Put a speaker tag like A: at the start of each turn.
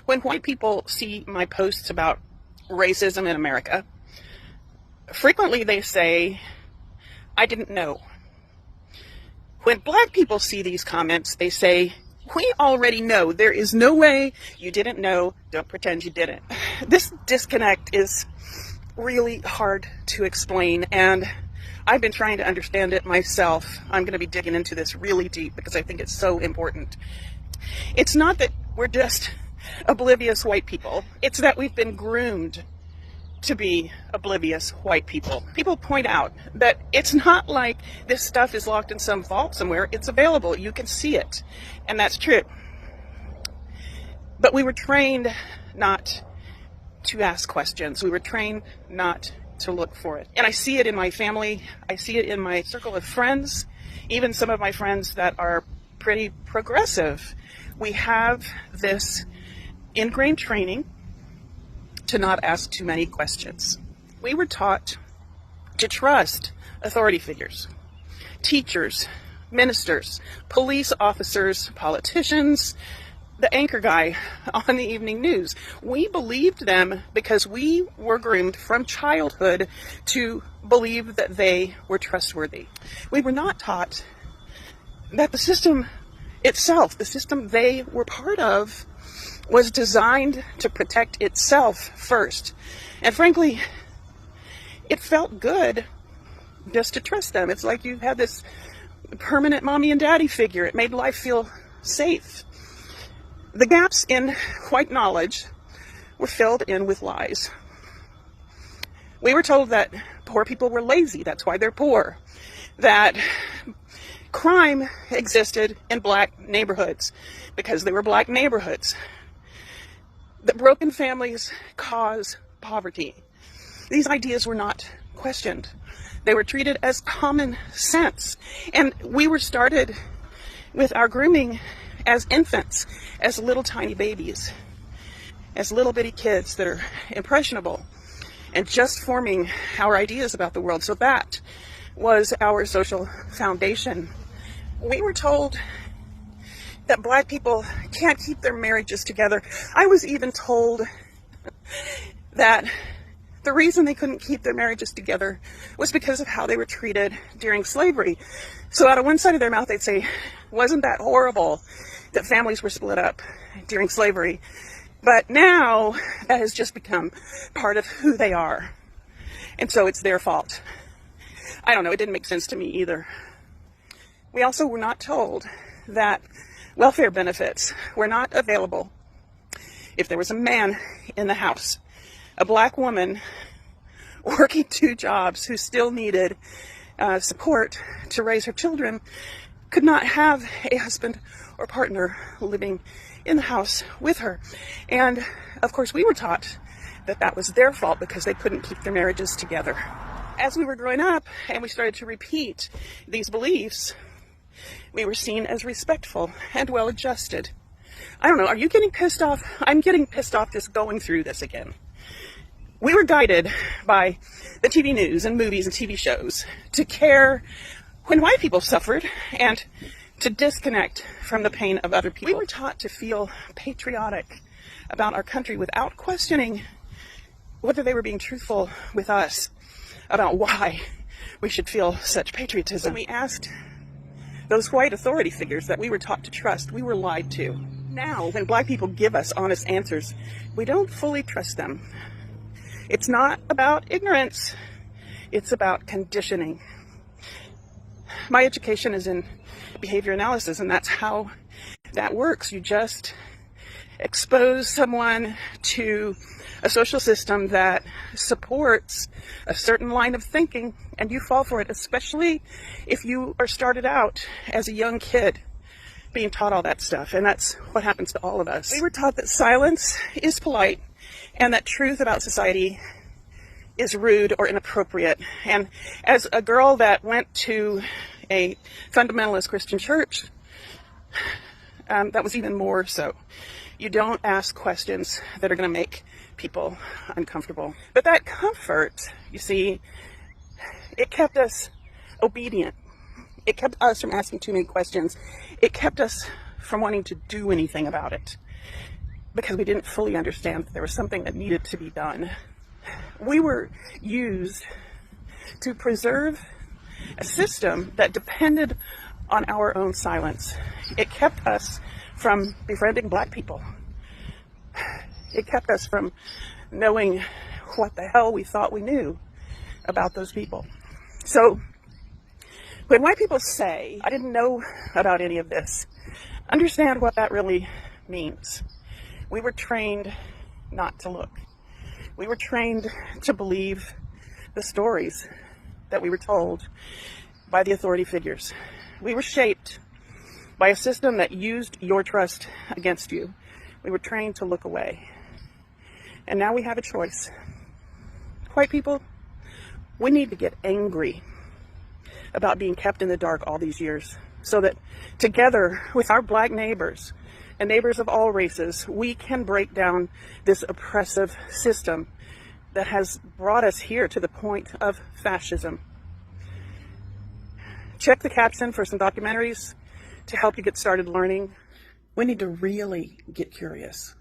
A: When white people see my posts about racism in America, frequently they say, "I didn't know." When black people see these comments, they say, "We already know. There is no way you didn't know. Don't pretend you didn't." This disconnect is really hard to explain, and I've been trying to understand it myself. I'm going to be digging into this really deep because I think it's so important. It's not that we're just oblivious white people. It's that we've been groomed to be oblivious white people. People point out that it's not like this stuff is locked in some vault somewhere. It's available. You can see it. And that's true. But we were trained not to ask questions. We were trained not to look for it. And I see it in my family. I see it in my circle of friends, even some of my friends that are pretty progressive. We have this ingrained training to not ask too many questions. We were taught to trust authority figures, teachers, ministers, police officers, politicians, the anchor guy on the evening news. We believed them because we were groomed from childhood to believe that they were trustworthy. We were not taught that the system itself, the system they were part of, was designed to protect itself first. And frankly, it felt good just to trust them. It's like you had this permanent mommy and daddy figure. It made life feel safe. The gaps in white knowledge were filled in with lies. We were told that poor people were lazy, that's why they're poor. That crime existed in black neighborhoods because they were black neighborhoods. That broken families cause poverty. These ideas were not questioned. They were treated as common sense. And we were started with our grooming as infants, as little tiny babies, as little bitty kids that are impressionable and just forming our ideas about the world. So that was our social foundation. We were told that black people can't keep their marriages together. I was even told that the reason they couldn't keep their marriages together was because of how they were treated during slavery. So out of one side of their mouth, they'd say, "Wasn't that horrible that families were split up during slavery?" But now that has just become part of who they are. And so it's their fault. I don't know, it didn't make sense to me either. We also were not told that welfare benefits were not available if there was a man in the house, a black woman working 2 jobs who still needed support to raise her children, could not have a husband or partner living in the house with her. And of course we were taught that that was their fault because they couldn't keep their marriages together. As we were growing up and we started to repeat these beliefs, we were seen as respectful and well-adjusted. I don't know, are you getting pissed off? I'm getting pissed off just going through this again. We were guided by the TV news and movies and TV shows to care when white people suffered and to disconnect from the pain of other people. We were taught to feel patriotic about our country without questioning whether they were being truthful with us about why we should feel such patriotism. When we asked those white authority figures that we were taught to trust, we were lied to. Now, when black people give us honest answers, we don't fully trust them. It's not about ignorance, it's about conditioning. My education is in behavior analysis, and that's how that works. You just expose someone to a social system that supports a certain line of thinking, and you fall for it, especially if you are started out as a young kid being taught all that stuff. And that's what happens to all of us. We were taught that silence is polite and that truth about society is rude or inappropriate. And as a girl that went to a fundamentalist Christian church, that was even more so. You don't ask questions that are going to make people uncomfortable. But that comfort, you see, it kept us obedient. It kept us from asking too many questions. It kept us from wanting to do anything about it. because we didn't fully understand that there was something that needed to be done. We were used to preserve a system that depended on our own silence. It kept us from befriending Black people. It kept us from knowing what the hell we thought we knew about those people. So when white people say, I didn't know about any of this, understand what that really means. We were trained not to look. We were trained to believe the stories that we were told by the authority figures. We were shaped by a system that used your trust against you. We were trained to look away. And now we have a choice. White people, we need to get angry about being kept in the dark all these years, so that together with our Black neighbors and neighbors of all races, we can break down this oppressive system that has brought us here to the point of fascism. Check the caption for some documentaries to help you get started learning. We need to really get curious.